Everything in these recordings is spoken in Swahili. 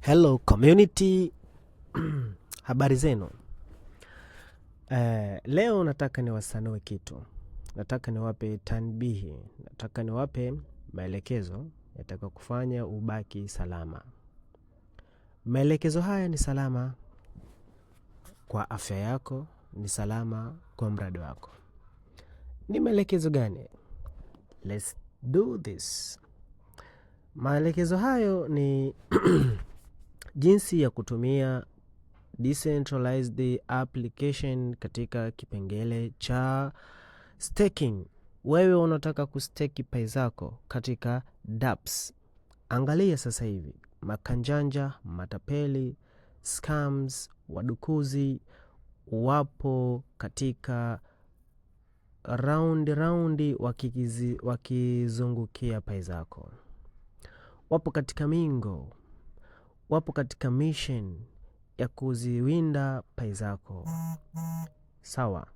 Hello community. Habari zenu. Leo nataka niwasanue kitu. Nataka niwape tanbihi. Nataka niwape maelekezo yataka kufanya ubaki salama. Maelekezo haya ni salama kwa afya yako, ni salama kwa mradi wako. Ni maelekezo gani? Let's do this. Maelekezo hayo ni jinsi ya kutumia decentralized application katika kipengele cha staking. Wewe unataka kustake Pi zako katika dApps. Angalia sasa hivi makanjanja, matapeli, scams, wadukuzi wapo katika raundi wakizungukia Pi zako. Wapo katika mingo, wapo katika mission ya kuziwinda Pi zako. Sawa,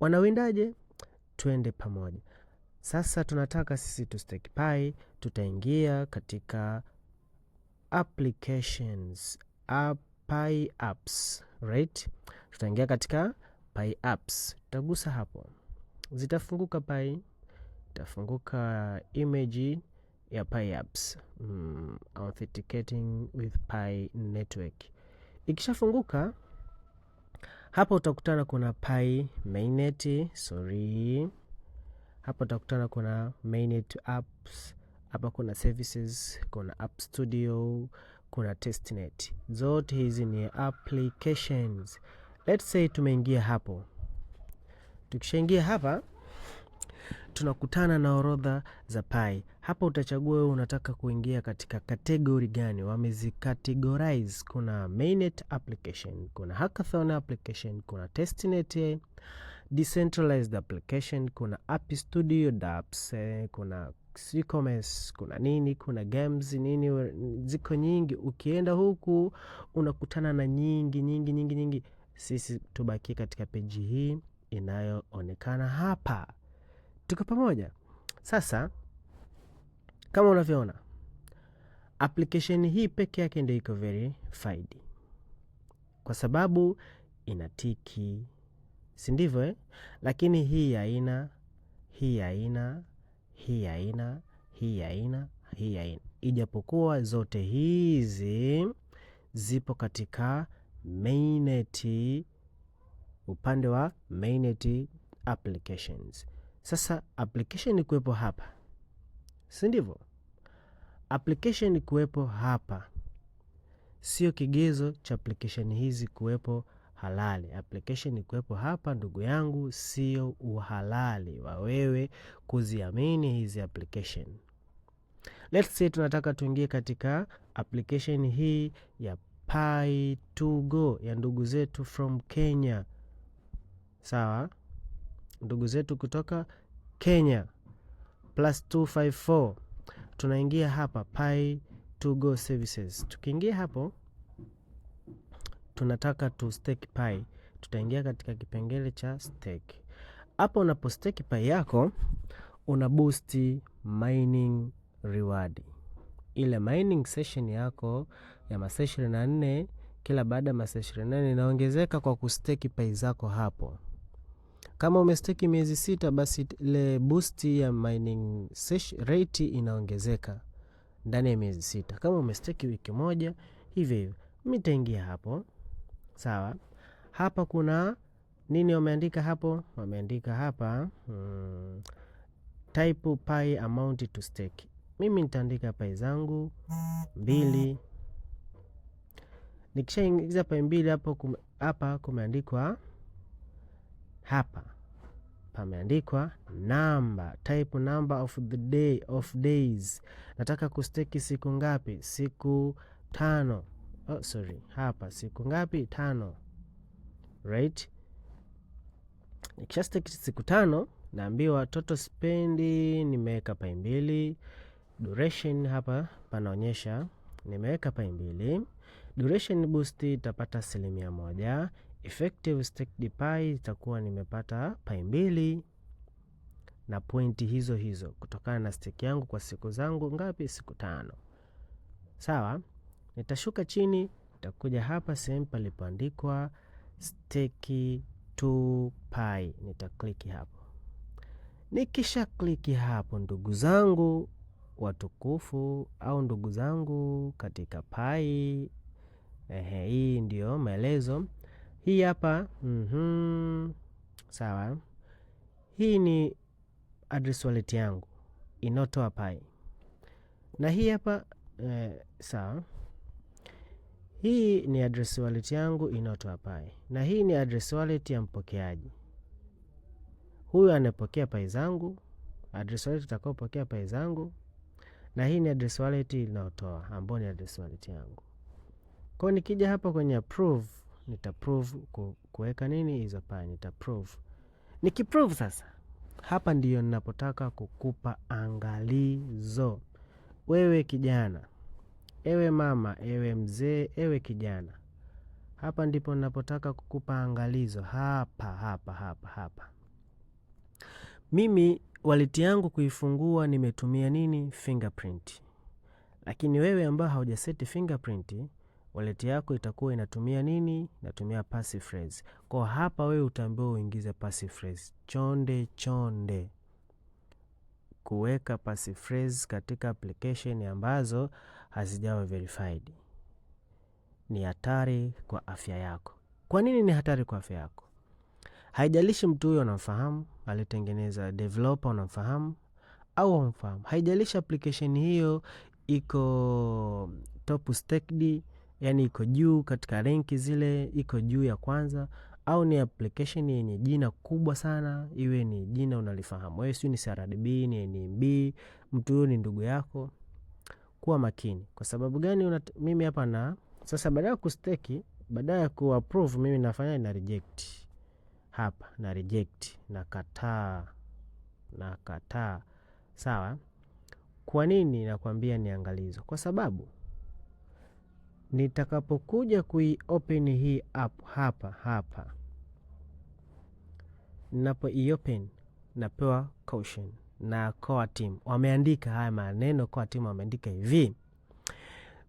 wanawindaje? Twende pamoja. Sasa tunataka sisi tu stake Pi. Tutaingia katika applications, Pi apps, right? Tutaingia katika Pi apps, tutagusa hapo, zitafunguka Pi, itafunguka image ya Pi apps, authenticating with Pi network. Ikishafunguka hapa utakutana kuna Pi mainnet, hapa utakutana kuna mainnet apps, hapa kuna services, kuna app studio, kuna testnet. Zote hizi ni applications. Let's say tumeingia hapo. Tukishaingia hapa tunakutana na orodha za Pi. Hapa utachagua wewe unataka kuingia katika category gani. Wamezikategorize, kuna mainnet application, kuna hackathon application, kuna testnet, decentralized application, kuna app studio, dApps, kuna e-commerce, kuna nini, kuna games nini, ziko nyingi. Ukienda huku unakutana na nyingi. Sisi tubaki katika peji hii inayoonekana hapa. Tuko pamoja. Sasa kama unavyoona application hii peke yake ndio iko verified kwa sababu inatiki, si ndivyo Lakini hii haina, ijapokuwa zote hizi zipo katika mainnet, upande wa mainnet applications. Sasa application kuwepo hapa, si ndivyo? Application kuwepo hapa sio kigezo cha application hizi kuwepo halali. Application kuwepo hapa, ndugu yangu, sio uhalali wa wewe kuziamini hizi application. Let's say tunataka tuingie katika application hii ya Pi2Go ya ndugu zetu from Kenya. Sawa? Ndugu zetu kutoka Kenya, +254. Tunaingia hapa Pi2Go services. Tukiingia hapo tunataka tu stake Pi. Tutaingia katika kipengele cha stake. Hapo unapo stake Pi yako una boost mining reward. Ile mining session yako ya masaa 24, kila baada ya masaa 24 inaongezeka kwa kustake Pi zako hapo. Kama umestake miezi 6, basi ile boost ya mining rate inaongezeka ndani ya miezi 6. Kama umestake wiki moja, hivyo mitaingia hapo. Sawa? Hapa kuna nini wameandika hapo? Wameandika hapa type Pi amount to stake. Mimi nitaandika Pi zangu 2. Nikishaingiza Pi 2 hapo, hapa kumeandikwa, hapa pameandikwa number, type number of the day of days. Nataka kustake siku ngapi? Siku 5. Hapa siku ngapi? 5. Right? Nikisha stake siku 5, naambiwa total spend, nimeweka Pi 2. Duration hapa panaonyesha nimeweka Pi 2. Duration boost itapata 1%. Effective staked Pi itakuwa nimepata Pi 2 na pointi hizo kutokana na stake yangu kwa siku zangu ngapi? Siku 5. Sawa? Nitashuka chini, nitakuja hapa sehemu palipoandikwa stake to Pi. Nitakliki hapo. Nikisha kliki hapo, ndugu zangu watukufu au ndugu zangu katika Pi, hii ndio maelezo. Hii hapa sawa. Hii ni address wallet yangu inayotoa Pi. Na hii hapa sawa. Hii ni address wallet yangu inayotoa Pi. Na hii ni address wallet ya mpokeaji. Huyu anapokea Pi zangu, address wallet itakayopokea Pi zangu, na hii ni address wallet inayotoa ambayo ni address wallet yangu. Kwa nikija hapa kwenye approve, nitaprove kuweka nini hizo Pi, nitaprove. Nikiprove sasa, hapa ndiyo ninapotaka kukupa angalizo. Wewe kijana, ewe mama, ewe mzee, ewe kijana. Hapa ndipo ninapotaka kukupa angalizo. Hapa. Mimi wallet yangu kuifungua nimetumia nini? Fingerprint. Lakini wewe ambao haujaseti fingerprint, wallet yako itakuwa inatumia nini? Inatumia passphrase. Kwa hapa wewe utaambiwa uingize passphrase. Chonde. Kuweka passphrase katika application ambazo hazijawa verified ni hatari kwa afya yako. Kwa nini ni hatari kwa afya yako? Haijalishi mtu huyo unamfahamu, alitengeneza developer unamfahamu au humfahamu. Haijalishi application hiyo iko top staked, yani iko juu katika rank zile, iko juu ya kwanza, au ni application yenye jina kubwa sana, iwe ni jina unalifahamu. Wewe si ni CRDB, ni NMB, mtu huyo ni ndugu yako. Kuwa makini. Kwa sababu gani mimi hapa na sasa baada ya kustake, baada ya kuapprove mimi nafanya na reject. Hapa na reject, na kataa. Sawa? Kwa nini nakwambia ni angalizo? Kwa sababu nitakapokuja open hii app hapa. Ninapo open napewa caution na core team. Wameandika haya maneno, core team wameandika hivi.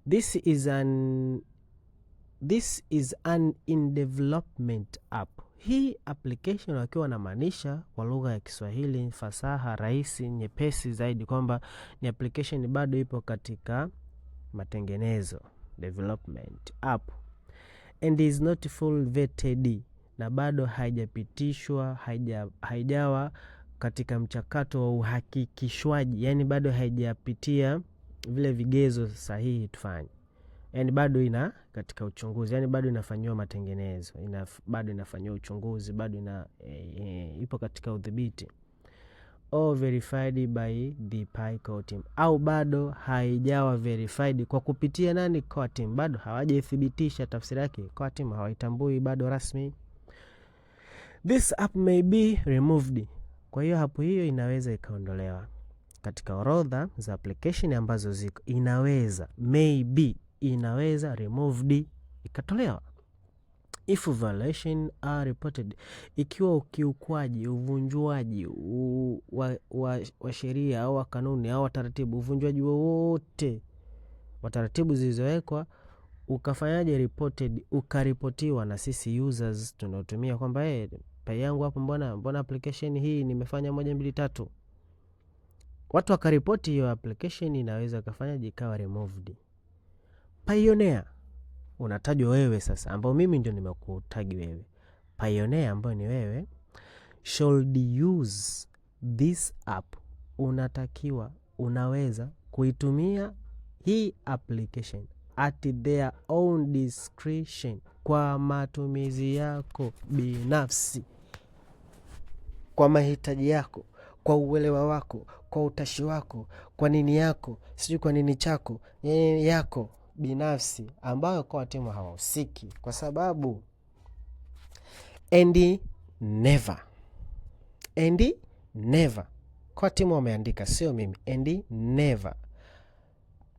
This is an in development app. Hii application wakiwa wanamaanisha kwa lugha ya Kiswahili fasaha, rahisi, nyepesi zaidi kwamba ni application bado ipo katika matengenezo, development app, and is not full vetted, na bado haijapitishwa, haijawa katika mchakato wa uhakikishwaji, yani bado haijapitia vile vigezo sahihi tufanye. Yani bado ina katika uchunguzi, yani bado inafanywa matengenezo, bado inafanywa uchunguzi, bado ipo katika udhibiti. Or verified by the Pi core team, au bado haijawa verified kwa kupitia nani? Core team. Bado hawajaithibitisha, tafsiri yake core team hawaitambui bado rasmi. This app may be removed. Kwa hiyo hapo hiyo inaweza ikaondolewa katika orodha za application ambazo ziko. Inaweza removed, ikatolewa. If violation are reported, ikiwa ukiukwaji, uvunjwaji wa sheria au kanuni au taratibu, uvunjwaji wowote wa taratibu zilizowekwa ukafanyaje? Reported, ukaripotiwa na sisi users tunaotumia kwamba Pi yangu hapo mbona application hii nimefanya 1 2 3. Watu wakaripoti hiyo application, inaweza kufanya ikawa removed. Pioneer unatajwa wewe sasa, ambao mimi ndio nimekutagi wewe. Pioneer ambao ni wewe, should use this app. Unaweza kuitumia hii application at their own discretion, kwa matumizi yako binafsi, kwa mahitaji yako, kwa uelewa wako, kwa utashi wako, kwa nini yako, sijui kwa nini chako, yako binafsi, ambayo kwa timu hawahusiki. Kwa sababu and never kwa timu wameandika, sio mimi, and never.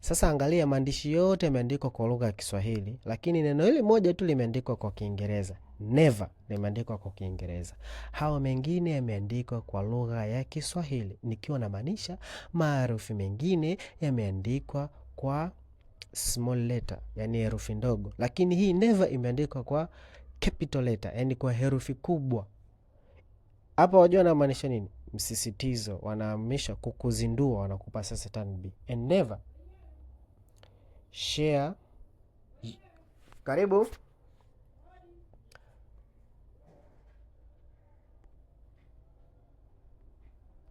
Sasa angalia, maandishi yote yameandikwa kwa lugha ya Kiswahili, lakini neno hili moja tu limeandikwa kwa Kiingereza. Never limeandikwa kwa Kiingereza. Hawa mengine yameandikwa kwa lugha ya Kiswahili, nikiwa na maanisha maarufi mengine yameandikwa kwa small letter, yani herufi ndogo, lakini hii never imeandikwa kwa capital letter, yani kwa herufi kubwa. Hapa wajua na maanisha nini? Msisitizo, wanaamisha kukuzindua, wanakupa sasa turn B. And never share, karibu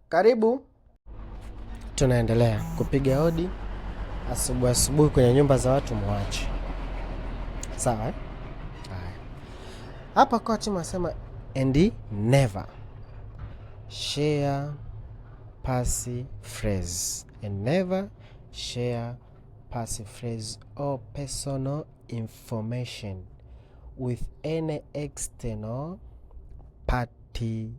karibu, tunaendelea kupiga hodi asubuhi kwenye nyumba za watu, mwache. Sawa eh? Hapa kwa chini nasema and never share passphrase, and never share passphrase or personal information with any external party.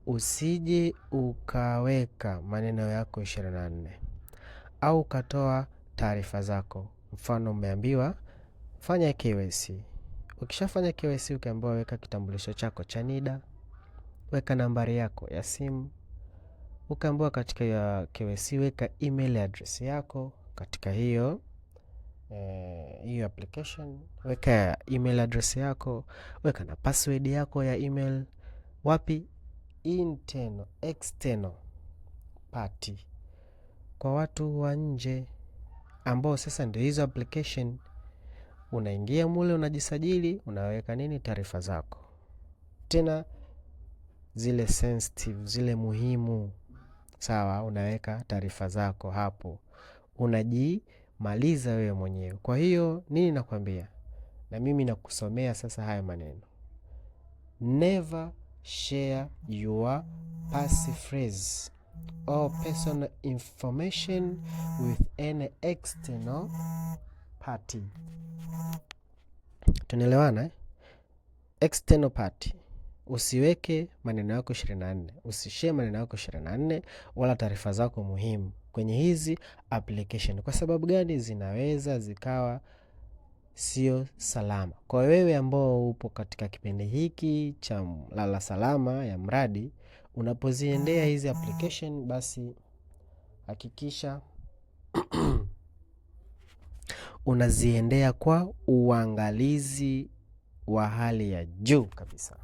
Usije ukaweka maneno yako 24 au ukatoa taarifa zako. Mfano, umeambiwa fanya KYC. Ukishafanya KYC ukaambiwa weka kitambulisho chako cha NIDA, weka nambari yako ya simu. Ukaambiwa katika ya KYC weka email address yako katika hiyo application. Weka email address yako, weka na password yako ya email. Wapi? Internal, external party, kwa watu wa nje ambao sasa ndio hizo application. Unaingia mule, unajisajili, unaweka nini? Taarifa zako, tena zile sensitive, zile muhimu. Sawa, unaweka taarifa zako hapo, unajimaliza wewe mwenyewe. Kwa hiyo nini nakwambia, na mimi nakusomea sasa haya maneno. Never share your passphrase or personal information with any external party. Tunaelewana eh? External party. Usiweke maneno yako 24, usishare maneno yako 24 wala taarifa zako muhimu kwenye hizi application. Kwa sababu gani? Zinaweza zikawa sio salama. Kwa wewe ambao upo katika kipindi hiki cha lala salama ya mradi, unapoziendea hizi application, basi hakikisha unaziendea kwa uangalizi wa hali ya juu kabisa.